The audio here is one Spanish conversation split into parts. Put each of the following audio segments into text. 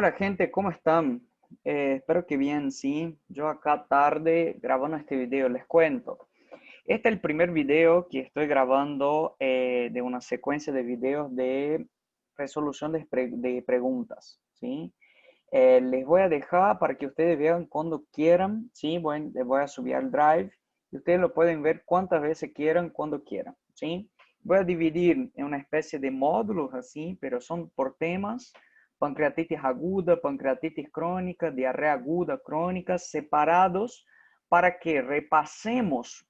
Hola gente, ¿cómo están? Espero que bien, sí. Yo acá tarde grabando este video, les cuento. Este es el primer video que estoy grabando de una secuencia de videos de resolución de preguntas, ¿sí? Les voy a dejar para que ustedes vean cuando quieran, ¿sí? Les voy a subir al Drive y ustedes lo pueden ver cuantas veces quieran, cuando quieran, ¿sí? Voy a dividir en una especie de módulos así, pero son por temas: pancreatitis aguda, pancreatitis crónica, diarrea aguda, crónica, separados para que repasemos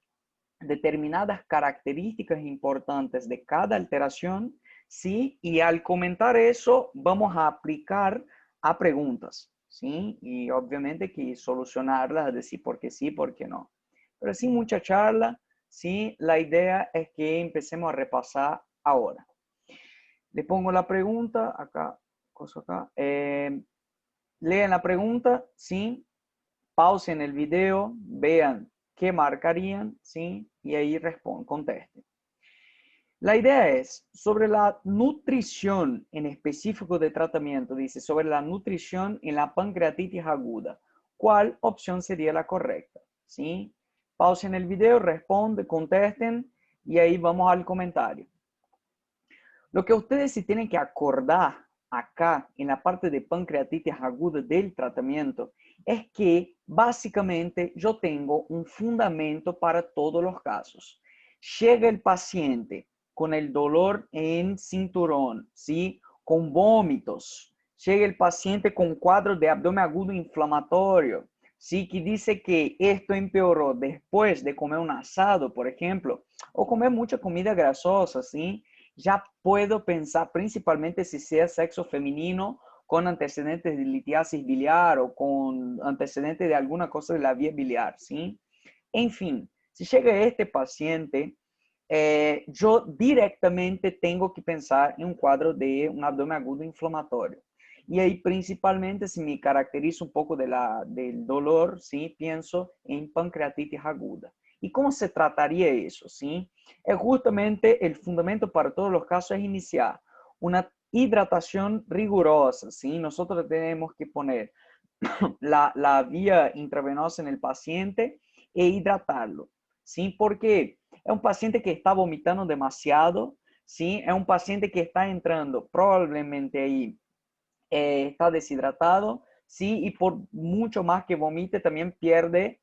determinadas características importantes de cada alteración, ¿sí? Y al comentar eso, vamos a aplicar a preguntas, ¿sí? Y obviamente que solucionarlas, decir por qué sí, por qué no. Pero sin mucha charla, ¿sí? La idea es que empecemos a repasar ahora. Le pongo la pregunta acá, cosa acá. Lean la pregunta, ¿sí? Pausen el video, vean qué marcarían, ¿sí? Y ahí contesten. La idea es sobre la nutrición en específico de tratamiento, dice, sobre la nutrición en la pancreatitis aguda. ¿Cuál opción sería la correcta? ¿Sí? Pausen el video, responden, contesten y ahí vamos al comentario. Lo que ustedes sí tienen que acordar acá en la parte de pancreatitis aguda del tratamiento es que básicamente yo tengo un fundamento para todos los casos. Llega el paciente con el dolor en cinturón, ¿sí? Con vómitos. Llega el paciente con cuadros de abdomen agudo inflamatorio, ¿sí? Que dice que esto empeoró después de comer un asado, por ejemplo, o comer mucha comida grasosa, ¿sí? Ya puedo pensar principalmente si sea sexo femenino con antecedentes de litiasis biliar o con antecedentes de alguna cosa de la vía biliar, ¿sí? En fin, si llega este paciente, yo directamente tengo que pensar en un cuadro de un abdomen agudo inflamatorio. Y ahí principalmente si me caracteriza un poco del dolor, ¿sí? Pienso en pancreatitis aguda. ¿Y cómo se trataría eso? ¿Sí? Es justamente el fundamento para todos los casos es iniciar una hidratación rigurosa, ¿sí? Nosotros tenemos que poner la vía intravenosa en el paciente e hidratarlo, ¿sí? Porque es un paciente que está vomitando demasiado, ¿sí? Es un paciente que está entrando probablemente ahí, está deshidratado, ¿sí? Y por mucho más que vomite, también pierde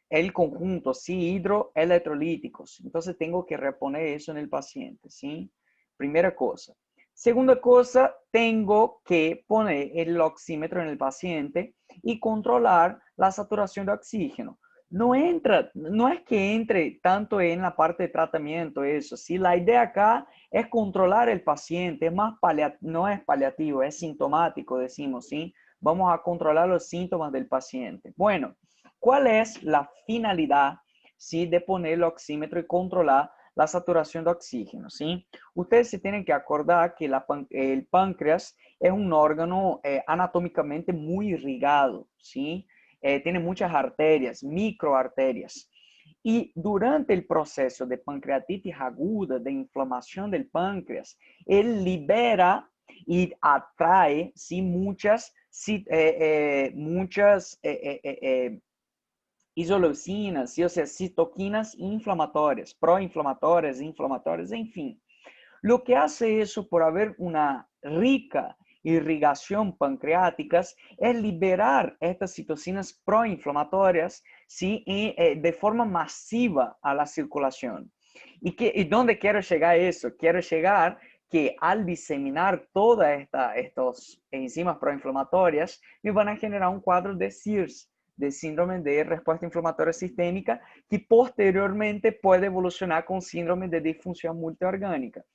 el conjunto, ¿sí? Hidroelectrolíticos. Entonces tengo que reponer eso en el paciente, ¿sí? Primera cosa. Segunda cosa, tengo que poner el oxímetro en el paciente y controlar la saturación de oxígeno. No es que entre tanto en la parte de tratamiento eso, ¿sí? La idea acá es controlar el paciente, no es paliativo, es sintomático, decimos, ¿sí? Vamos a controlar los síntomas del paciente. Bueno, ¿cuál es la finalidad, sí, de poner el oxímetro y controlar la saturación de oxígeno, sí? Ustedes se tienen que acordar que el páncreas es un órgano anatómicamente muy irrigado, ¿sí? Tiene muchas arterias, microarterias. Y durante el proceso de pancreatitis aguda, de inflamación del páncreas, él libera y atrae, ¿sí? Muchas isoleucinas, ¿sí? O sea, citoquinas inflamatorias, proinflamatorias, inflamatorias, en fin. Lo que hace eso por haber una rica irrigación pancreática es liberar estas citocinas proinflamatorias, ¿sí? De forma masiva a la circulación. ¿Y dónde quiero llegar a eso? Quiero llegar que al diseminar todas estas enzimas proinflamatorias, me van a generar un cuadro de SIRS, de síndrome de respuesta inflamatoria sistémica, que posteriormente puede evolucionar con síndrome de disfunción multiorgánica.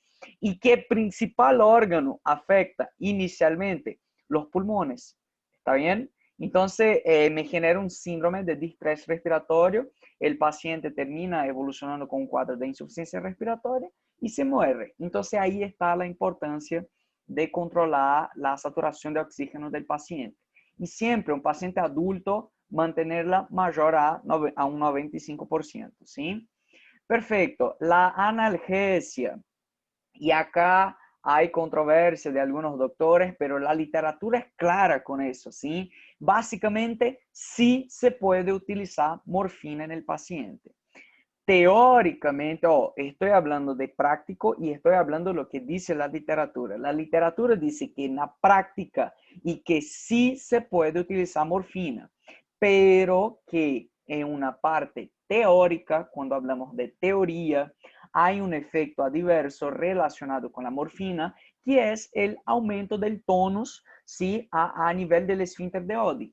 ¿Y qué principal órgano afecta inicialmente? Los pulmones. ¿Está bien? Entonces, me genera un síndrome de distrés respiratorio. El paciente termina evolucionando con un cuadro de insuficiencia respiratoria y se muere. Entonces, ahí está la importancia de controlar la saturación de oxígeno del paciente. Y siempre un paciente adulto, mantenerla mayor a un 95%, ¿sí? Perfecto. La analgesia. Y acá hay controversia de algunos doctores, pero la literatura es clara con eso, ¿sí? Básicamente, sí se puede utilizar morfina en el paciente. Teóricamente, estoy hablando de práctico y estoy hablando de lo que dice la literatura. La literatura dice que en la práctica y que sí se puede utilizar morfina, pero que en una parte teórica, cuando hablamos de teoría, hay un efecto adverso relacionado con la morfina, que es el aumento del tonus, ¿sí? a nivel del esfínter de Oddi.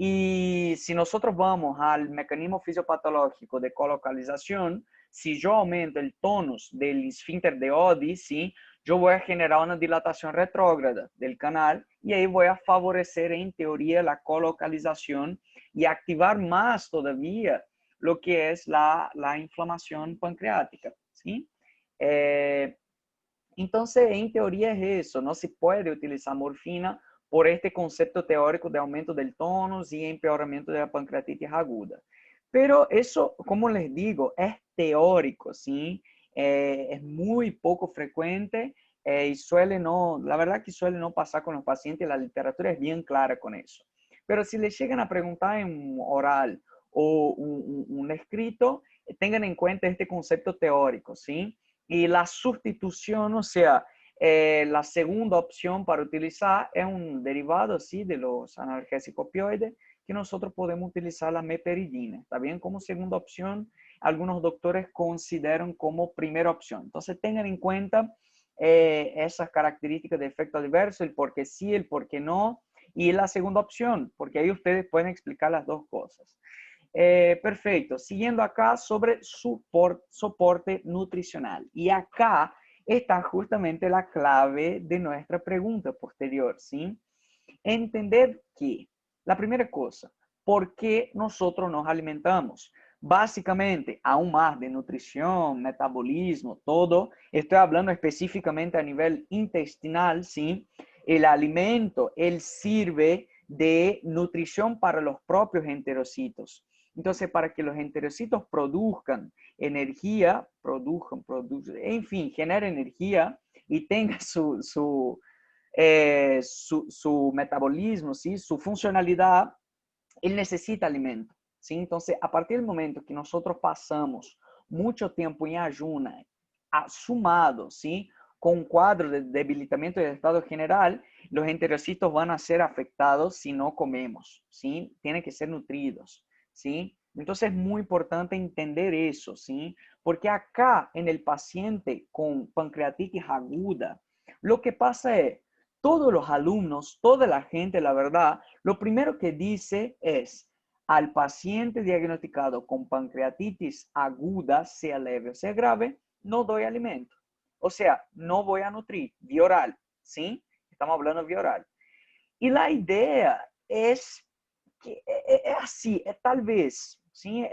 Y si nosotros vamos al mecanismo fisiopatológico de colocalización, si yo aumento el tonus del esfínter de Oddi, ¿sí? Yo voy a generar una dilatación retrógrada del canal y ahí voy a favorecer en teoría la colocalización y activar más todavía lo que es la inflamación pancreática, ¿sí? Eh, entonces, en teoría es eso, no se puede utilizar morfina por este concepto teórico de aumento del tonus y empeoramiento de la pancreatitis aguda. Pero eso, como les digo, es teórico, ¿sí? Es muy poco frecuente y suele no, la verdad que suele no pasar con los pacientes, la literatura es bien clara con eso. Pero si les llegan a preguntar en un oral o un escrito, tengan en cuenta este concepto teórico, ¿sí? Y la sustitución, o sea, la segunda opción para utilizar es un derivado, ¿sí? De los analgésicos opioides, que nosotros podemos utilizar la meperidina. También como segunda opción, algunos doctores consideran como primera opción. Entonces tengan en cuenta esas características de efecto adverso, el por qué sí, el por qué no, y la segunda opción, porque ahí ustedes pueden explicar las dos cosas. Perfecto. Siguiendo acá sobre soporte nutricional. Y acá está justamente la clave de nuestra pregunta posterior, ¿sí? Entender que, la primera cosa, ¿por qué nosotros nos alimentamos? Básicamente, aún más de nutrición, metabolismo, todo, estoy hablando específicamente a nivel intestinal, ¿sí? El alimento, él sirve de nutrición para los propios enterocitos. Entonces, para que los enterocitos produzcan energía, en fin, generen energía y tengan su metabolismo, ¿sí? Su funcionalidad, él necesita alimento, ¿sí? Entonces, a partir del momento que nosotros pasamos mucho tiempo en ayuna, sumado, ¿sí? Con un cuadro de debilitamiento del estado general, los enterocitos van a ser afectados si no comemos, ¿sí? Tienen que ser nutridos, ¿sí? Entonces es muy importante entender eso, ¿sí? Porque acá en el paciente con pancreatitis aguda, lo que pasa es, todos los alumnos, toda la gente, la verdad, lo primero que dice es, al paciente diagnosticado con pancreatitis aguda, sea leve o sea grave, no doy alimento. O sea, no voy a nutrir, vía oral, ¿sí? Estamos hablando de vía oral. Y la idea es que es así, es tal vez, ¿sí?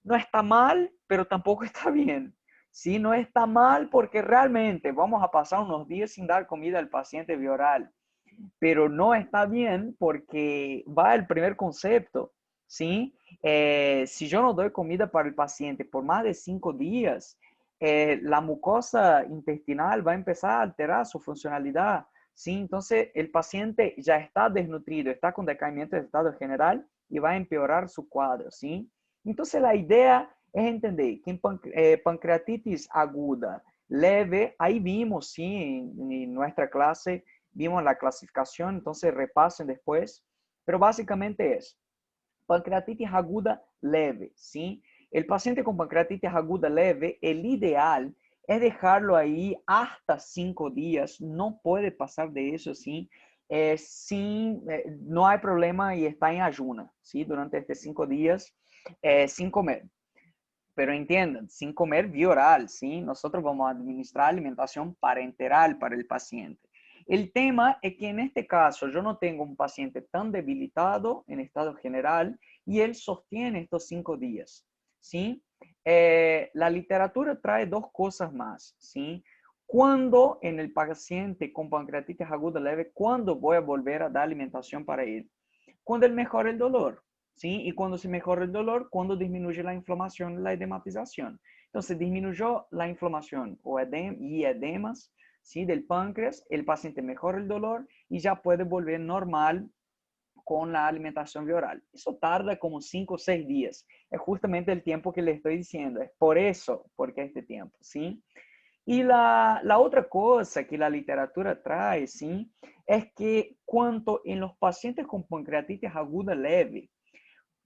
No está mal, pero tampoco está bien. Sí, no está mal porque realmente vamos a pasar unos días sin dar comida al paciente vía oral, pero no está bien porque va el primer concepto, ¿sí? Si yo no doy comida para el paciente por más de 5 días, la mucosa intestinal va a empezar a alterar su funcionalidad, ¿sí? Entonces, el paciente ya está desnutrido, está con decaimiento de estado general y va a empeorar su cuadro, ¿sí? Entonces, la idea es entender que en pancreatitis aguda leve, ahí vimos, sí, en nuestra clase, vimos la clasificación, entonces repasen después, pero básicamente es pancreatitis aguda leve, ¿sí? El paciente con pancreatitis aguda leve, el ideal es dejarlo ahí hasta 5 días, no puede pasar de eso, ¿sí? No hay problema y está en ayuna, ¿sí? Durante estos 5 días, sin comer. Pero entiendan, sin comer vía oral, ¿sí? Nosotros vamos a administrar alimentación parenteral para el paciente. El tema es que en este caso yo no tengo un paciente tan debilitado en estado general y él sostiene estos 5 días, ¿sí? La literatura trae dos cosas más, ¿sí? ¿Cuándo en el paciente con pancreatitis aguda leve, cuándo voy a volver a dar alimentación para él? Cuando él mejora el dolor, ¿sí? Y cuando se mejora el dolor, cuando disminuye la inflamación, la edematización. Entonces, disminuyó la inflamación y edemas, ¿sí? Del páncreas, el paciente mejora el dolor y ya puede volver normal con la alimentación vía oral. Eso tarda como 5 o 6 días. Es justamente el tiempo que le estoy diciendo. Es por eso, porque este tiempo, ¿sí? Y la otra cosa que la literatura trae, ¿sí? Es que cuanto en los pacientes con pancreatitis aguda leve,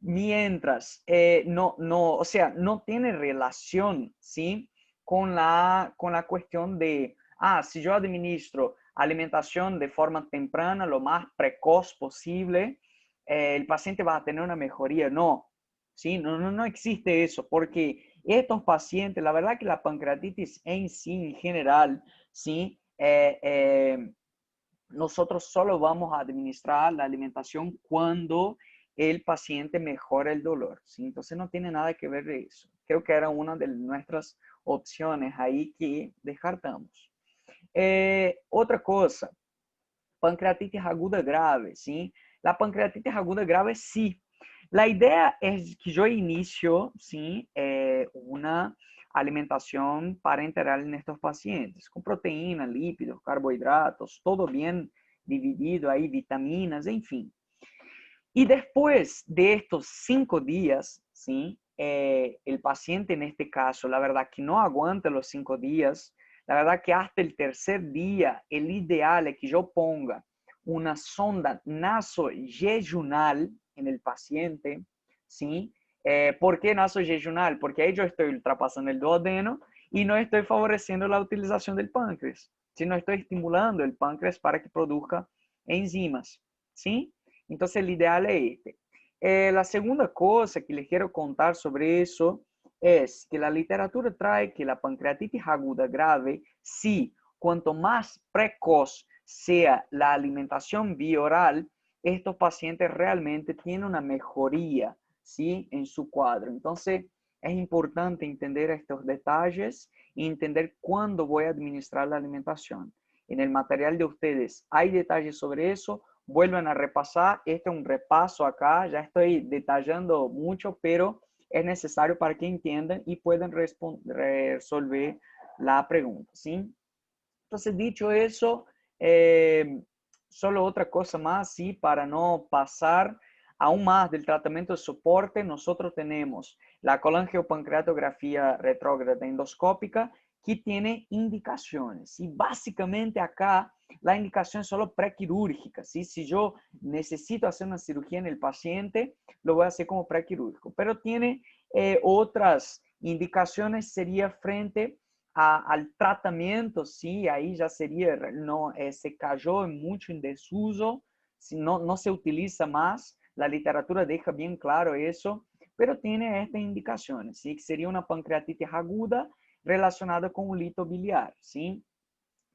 mientras o sea, no tiene relación, ¿sí? Con la cuestión de, si yo administro alimentación de forma temprana, lo más precoz posible, el paciente va a tener una mejoría. No, ¿sí? No existe eso, porque estos pacientes, la verdad que la pancreatitis en sí, en general, ¿sí? Nosotros solo vamos a administrar la alimentación cuando el paciente mejora el dolor, ¿sí? Entonces no tiene nada que ver de eso. Creo que era una de nuestras opciones ahí que descartamos. Otra cosa, pancreatitis aguda grave, ¿sí? La pancreatitis aguda grave, sí. La idea es que yo inicio, ¿sí? Una alimentación parenteral en estos pacientes, con proteínas, lípidos, carbohidratos, todo bien dividido ahí, vitaminas, en fin. Y después de estos 5 días, ¿sí? El paciente en este caso, la verdad que no aguanta los 5 días, la verdad que hasta el tercer día, el ideal es que yo ponga una sonda nasojejunal en el paciente, ¿sí? ¿Por qué nasojejunal? Porque ahí yo estoy ultrapasando el duodeno y no estoy favoreciendo la utilización del páncreas, sino estoy estimulando el páncreas para que produzca enzimas, ¿sí? Entonces, el ideal es este. La segunda cosa que les quiero contar sobre eso es que la literatura trae que la pancreatitis aguda grave, sí, cuanto más precoz sea la alimentación bioral, estos pacientes realmente tienen una mejoría, ¿sí? En su cuadro. Entonces, es importante entender estos detalles y entender cuándo voy a administrar la alimentación. En el material de ustedes hay detalles sobre eso. Vuelvan a repasar. Este es un repaso acá. Ya estoy detallando mucho, pero es necesario para que entiendan y puedan resolver la pregunta, ¿sí? Entonces, dicho eso, solo otra cosa más, ¿sí? Para no pasar aún más del tratamiento de soporte, nosotros tenemos la colangiopancreatografía retrógrada endoscópica que tiene indicaciones. Y básicamente acá la indicación es solo prequirúrgica, ¿sí? Si yo necesito hacer una cirugía en el paciente, lo voy a hacer como prequirúrgico. Pero tiene otras indicaciones, sería frente al tratamiento, sí, ahí ya sería, no, se cayó mucho en desuso, si no se utiliza más, la literatura deja bien claro eso, pero tiene estas indicaciones, ¿sí? Que sería una pancreatitis aguda relacionada con un lito biliar, ¿sí?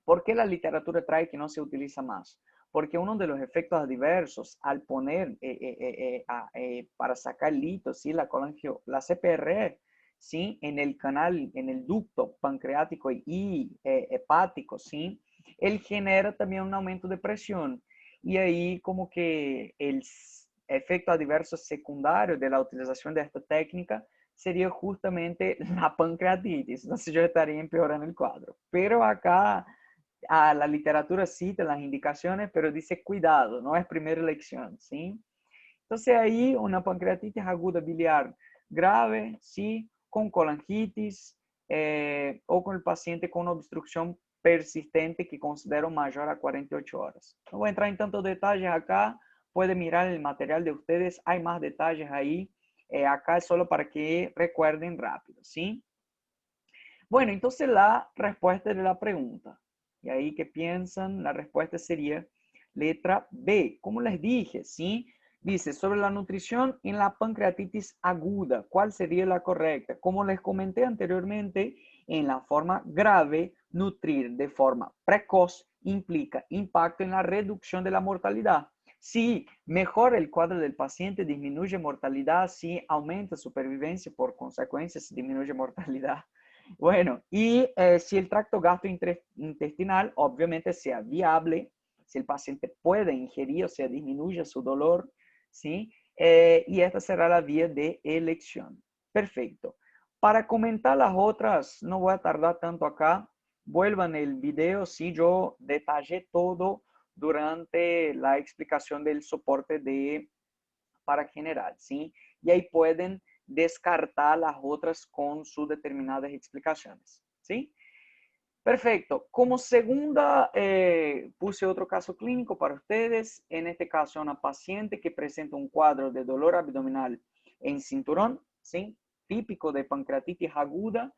¿Por qué la literatura trae que no se utiliza más? Porque uno de los efectos adversos al poner para sacar litos, ¿sí? La CPR, ¿sí? En el canal, en el ducto pancreático y hepático, ¿sí? Él genera también un aumento de presión. Y ahí como que el efecto adverso secundario de la utilización de esta técnica sería justamente la pancreatitis. Entonces yo estaría empeorando el cuadro. Pero acá la literatura cita las indicaciones, pero dice cuidado, no es primera elección, ¿sí? Entonces ahí una pancreatitis aguda biliar grave, ¿sí? Con colangitis o con el paciente con obstrucción persistente que considero mayor a 48 horas. No voy a entrar en tantos detalles acá, puede mirar el material de ustedes, hay más detalles ahí. Acá es solo para que recuerden rápido, ¿sí? Bueno, entonces la respuesta de la pregunta. Y ahí que piensan, la respuesta sería letra B. Como les dije, ¿sí? Dice, sobre la nutrición en la pancreatitis aguda, ¿cuál sería la correcta? Como les comenté anteriormente, en la forma grave, nutrir de forma precoz implica impacto en la reducción de la mortalidad. Si mejora el cuadro del paciente, disminuye mortalidad, si aumenta supervivencia, por consecuencia, se disminuye mortalidad. Bueno, y si el tracto gastrointestinal obviamente sea viable, si el paciente puede ingerir, o sea, disminuye su dolor, ¿sí? Y esta será la vía de elección. Perfecto. Para comentar las otras, no voy a tardar tanto acá, vuelvan el video, sí, yo detallé todo durante la explicación del soporte para general, ¿sí? Y ahí pueden descartar las otras con sus determinadas explicaciones, ¿sí? Perfecto. Como segunda, puse otro caso clínico para ustedes. En este caso, una paciente que presenta un cuadro de dolor abdominal en cinturón, ¿sí? Típico de pancreatitis aguda,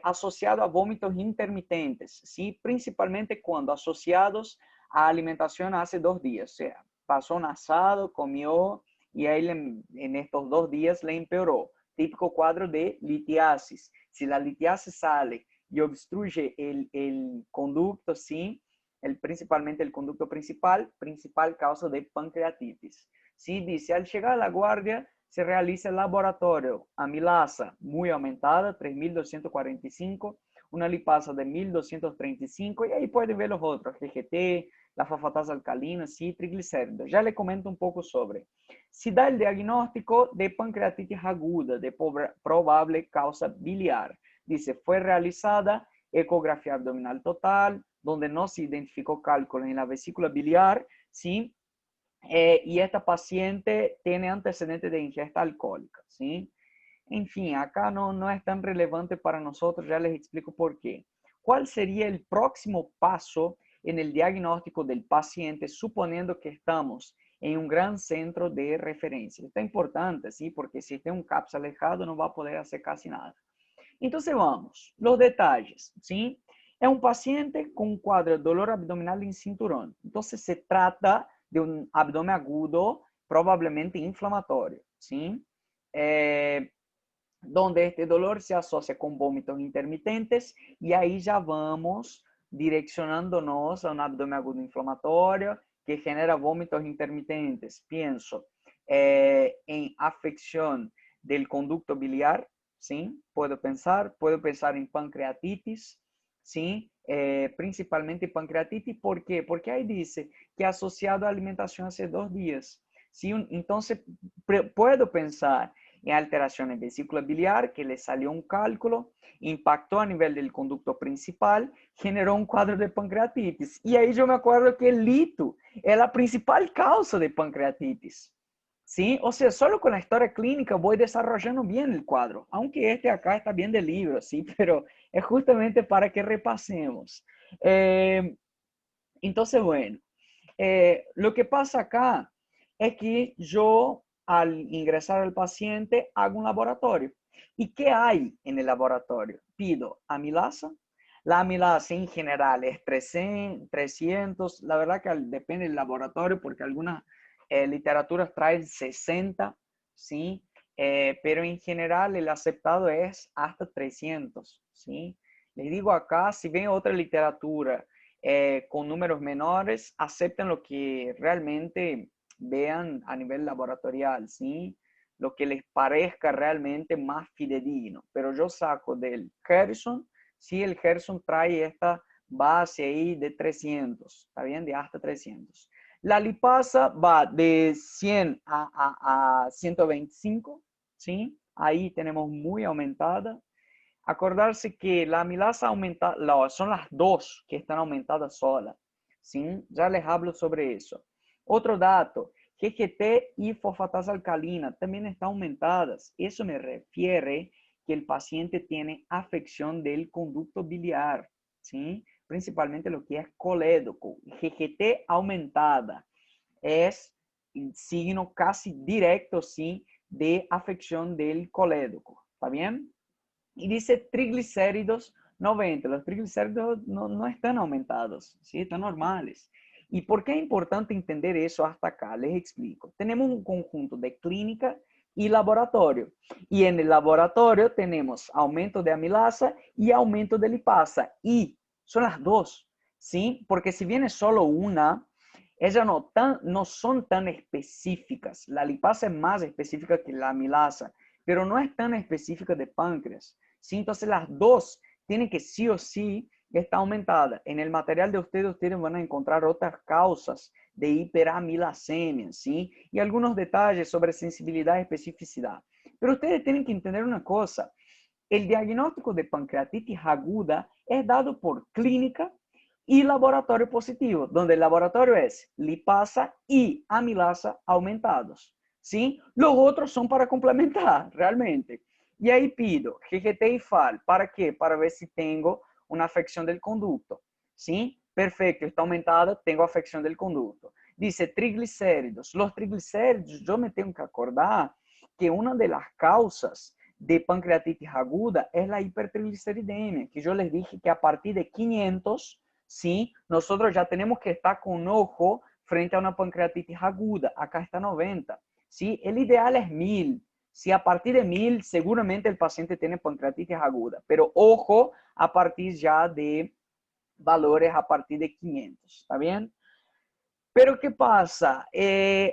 asociado a vómitos intermitentes, ¿sí? Principalmente cuando asociados a alimentación hace 2 días. O sea, pasó un asado, comió y ahí en estos 2 días le empeoró. Típico cuadro de litiasis. Si la litiasis sale y obstruye el conducto, sí, principalmente el conducto principal causa de pancreatitis. Sí, dice, al llegar a la guardia se realiza el laboratorio, amilasa muy aumentada, 3.245, una lipasa de 1.235, y ahí pueden ver los otros, GGT, la fosfatasa alcalina, sí, triglicéridos. Ya le comento un poco sobre. Si da el diagnóstico de pancreatitis aguda de probable causa biliar. Dice, fue realizada ecografía abdominal total, donde no se identificó cálculo en la vesícula biliar, ¿sí? Y esta paciente tiene antecedentes de ingesta alcohólica, ¿sí? En fin, acá no es tan relevante para nosotros, ya les explico por qué. ¿Cuál sería el próximo paso en el diagnóstico del paciente, suponiendo que estamos en un gran centro de referencia? Esto es importante, ¿sí? Porque si está en un CAPS alejado no va a poder hacer casi nada. Entonces vamos, los detalles, ¿sí? Es un paciente con un cuadro de dolor abdominal en cinturón. Entonces se trata de un abdomen agudo, probablemente inflamatorio, ¿sí? Donde este dolor se asocia con vómitos intermitentes y ahí ya vamos direccionándonos a un abdomen agudo inflamatorio que genera vómitos intermitentes. Pienso en afección del conducto biliar, ¿sí? Puedo pensar en pancreatitis, ¿sí? Principalmente pancreatitis, ¿por qué? Porque ahí dice que asociado a alimentación hace 2 días, ¿sí? Entonces, puedo pensar en alteraciones de vesícula biliar, que le salió un cálculo, impactó a nivel del conducto principal, generó un cuadro de pancreatitis. Y ahí yo me acuerdo que el lito es la principal causa de pancreatitis. ¿Sí? O sea, solo con la historia clínica voy desarrollando bien el cuadro, aunque este acá está bien del libro, ¿sí? Pero es justamente para que repasemos. Entonces, bueno, lo que pasa acá es que yo al ingresar al paciente hago un laboratorio. ¿Y qué hay en el laboratorio? Pido amilasa. La amilasa en general es 300. La verdad que depende del laboratorio porque algunas literaturas traen 60, ¿sí? Pero en general el aceptado es hasta 300, ¿sí? Les digo acá, si ven otra literatura con números menores, acepten lo que realmente vean a nivel laboratorial, ¿sí? Lo que les parezca realmente más fidedigno. Pero yo saco del Gerson, sí, el Gerson trae esta base ahí de 300, ¿está bien? De hasta 300. La lipasa va de 100 a 125, ¿sí? Ahí tenemos muy aumentada. Acordarse que la amilasa aumenta, son las dos que están aumentadas solas, ¿sí? Ya les hablo sobre eso. Otro dato, GGT y fosfatasa alcalina también están aumentadas. Eso me refiere que el paciente tiene afección del conducto biliar, ¿sí? Principalmente lo que es colédoco. GGT aumentada es signo casi directo, ¿sí? De afección del colédoco, ¿está bien? Y dice triglicéridos 90. Los triglicéridos no están aumentados, ¿sí? Están normales. ¿Y por qué es importante entender eso hasta acá? Les explico. Tenemos un conjunto de clínica y laboratorio. Y en el laboratorio tenemos aumento de amilasa y aumento de lipasa. Y son las dos, ¿sí? Porque si viene solo una, ellas no son tan específicas. La lipasa es más específica que la amilasa, pero no es tan específica de páncreas, ¿sí? Entonces las dos tienen que sí o sí estar aumentadas. En el material de ustedes van a encontrar otras causas de hiperamilasemia, ¿sí? Y algunos detalles sobre sensibilidad y especificidad. Pero ustedes tienen que entender una cosa. el diagnóstico de pancreatitis aguda es dado por clínica y laboratorio positivo, donde el laboratorio es lipasa y amilasa aumentados, ¿sí? Los otros son para complementar, realmente. Y ahí pido GGT y FAL, ¿para qué? Para ver si tengo una afección del conducto, ¿sí? Perfecto, está aumentada, tengo afección del conducto. Dice triglicéridos. Los triglicéridos, yo me tengo que acordar que una de las causas de pancreatitis aguda es la hipertrigliceridemia, que yo les dije que a partir de 500, ¿sí? Nosotros ya tenemos que estar con ojo frente a una pancreatitis aguda. Acá está 90, ¿sí? El ideal es 1000. Si a partir de 1000, seguramente el paciente tiene pancreatitis aguda, pero ojo a partir ya de valores a partir de 500, ¿está bien? Pero ¿qué pasa?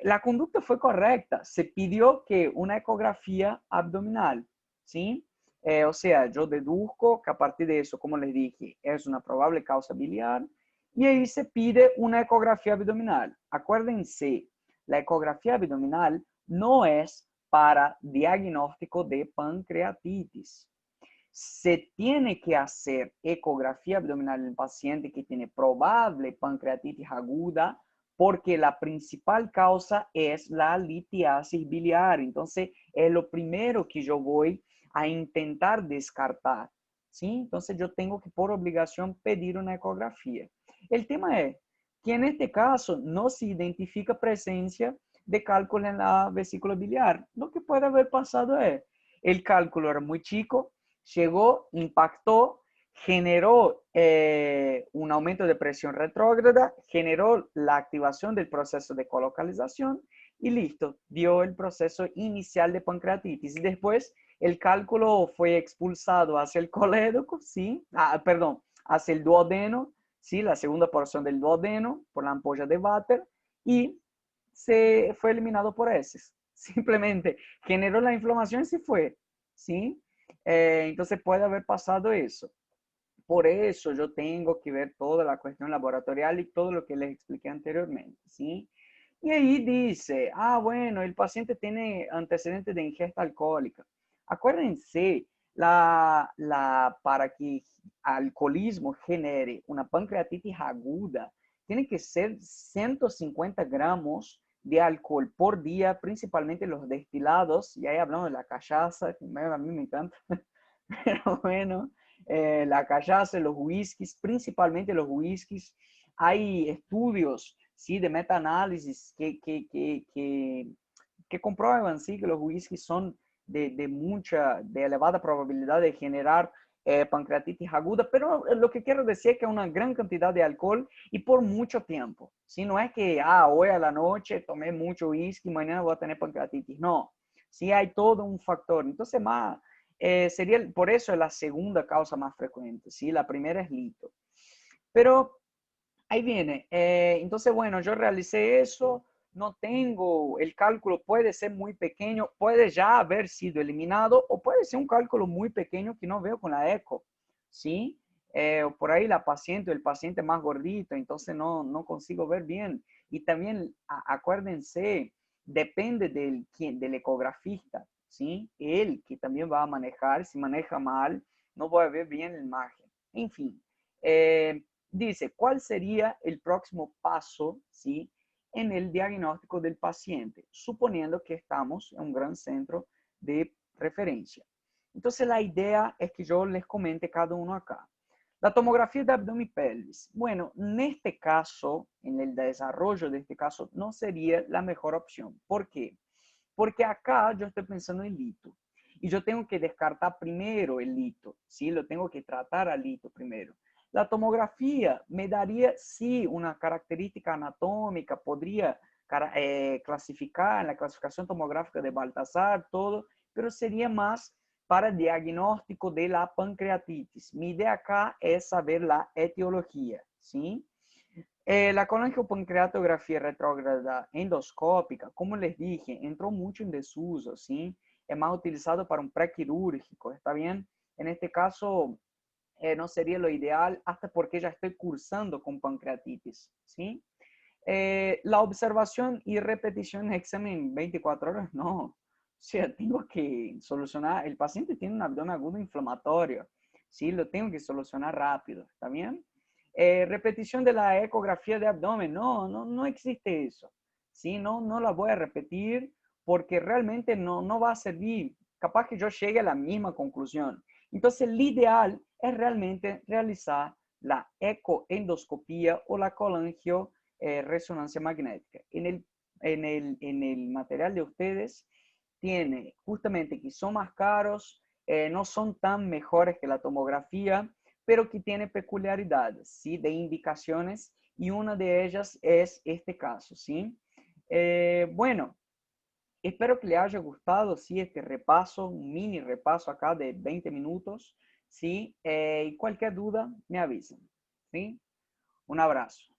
La conducta fue correcta. Se pidió que una ecografía abdominal, ¿sí? O sea, yo deduzco que a partir de eso, como les dije, es una probable causa biliar y ahí se pide una ecografía abdominal. Acuérdense, la ecografía abdominal no es para diagnóstico de pancreatitis. Se tiene que hacer ecografía abdominal en el paciente que tiene probable pancreatitis aguda porque la principal causa es la litiasis biliar. Entonces, es lo primero que yo voy a intentar descartar, ¿sí? Entonces, yo tengo que por obligación pedir una ecografía. El tema es que en este caso no se identifica presencia de cálculo en la vesícula biliar. Lo que puede haber pasado es, el cálculo era muy chico, llegó, impactó, generó un aumento de presión retrógrada, generó la activación del proceso de colocalización y listo, dio el proceso inicial de pancreatitis. Y después el cálculo fue expulsado hacia el colédoco, ¿sí? Perdón, hacia el duodeno, ¿sí? La segunda porción del duodeno por la ampolla de Vater y se fue eliminado por heces. Simplemente generó la inflamación y se fue, ¿sí? Entonces puede haber pasado eso. Por eso yo tengo que ver toda la cuestión laboratorial y todo lo que les expliqué anteriormente, ¿sí? Y ahí dice, bueno, el paciente tiene antecedentes de ingesta alcohólica. Acuérdense, para que alcoholismo genere una pancreatitis aguda, tiene que ser 150 gramos de alcohol por día, principalmente los destilados, y ahí hablamos de la cachaza, que a mí me encanta, pero bueno, la cachaza, los whiskies, principalmente los whiskies. Hay estudios, ¿sí? De metaanálisis que comprueban, ¿sí? Que los whiskies son de elevada probabilidad de generar pancreatitis aguda, pero lo que quiero decir es que una gran cantidad de alcohol y por mucho tiempo, ¿sí? No es que, hoy a la noche tomé mucho whisky, mañana voy a tener pancreatitis, no, sí hay todo un factor, entonces sería por eso la segunda causa más frecuente, ¿sí? La primera es lito. Pero ahí viene. Entonces, bueno, yo realicé eso, no tengo, el cálculo puede ser muy pequeño, puede ya haber sido eliminado o puede ser un cálculo muy pequeño que no veo con la eco, ¿sí? Por ahí la paciente, el paciente más gordito, entonces no consigo ver bien. Y también acuérdense, depende del ecografista, ¿sí? Él que también va a manejar, si maneja mal, no voy a ver bien la imagen. En fin, dice, ¿cuál sería el próximo paso, ¿sí? En el diagnóstico del paciente, suponiendo que estamos en un gran centro de referencia? Entonces, la idea es que yo les comente cada uno acá. La tomografía de abdomen y pelvis. Bueno, en este caso, en el desarrollo de este caso, no sería la mejor opción. ¿Por qué? Porque acá yo estoy pensando en lito. Y yo tengo que descartar primero el lito, ¿sí? Lo tengo que tratar al lito primero. La tomografía me daría, sí, una característica anatómica, podría clasificar en la clasificación tomográfica de Baltasar, todo, pero sería más para el diagnóstico de la pancreatitis. Mi idea acá es saber la etiología, ¿sí? La colangiopancreatografía retrógrada endoscópica, como les dije, entró mucho en desuso, ¿sí? Es más utilizado para un prequirúrgico, ¿está bien? En este caso, no sería lo ideal, hasta porque ya estoy cursando con pancreatitis, ¿sí? La observación y repetición en examen 24 horas, no. sea, tengo que solucionar, el paciente tiene un abdomen agudo inflamatorio, ¿sí? Lo tengo que solucionar rápido, ¿está bien? Repetición de la ecografía de abdomen, no existe eso, ¿sí? No la voy a repetir porque realmente no va a servir. Capaz que yo llegue a la misma conclusión. Entonces, el ideal es realmente realizar la ecoendoscopía o la colangio resonancia magnética. En el material de ustedes tiene justamente que son más caros, no son tan mejores que la tomografía, pero que tiene peculiaridades, ¿sí? De indicaciones y una de ellas es este caso, ¿sí? Bueno, espero que le haya gustado, ¿sí? Este repaso, un mini repaso acá de 20 minutos, ¿sí? Y cualquier duda me avisan, ¿sí? Un abrazo.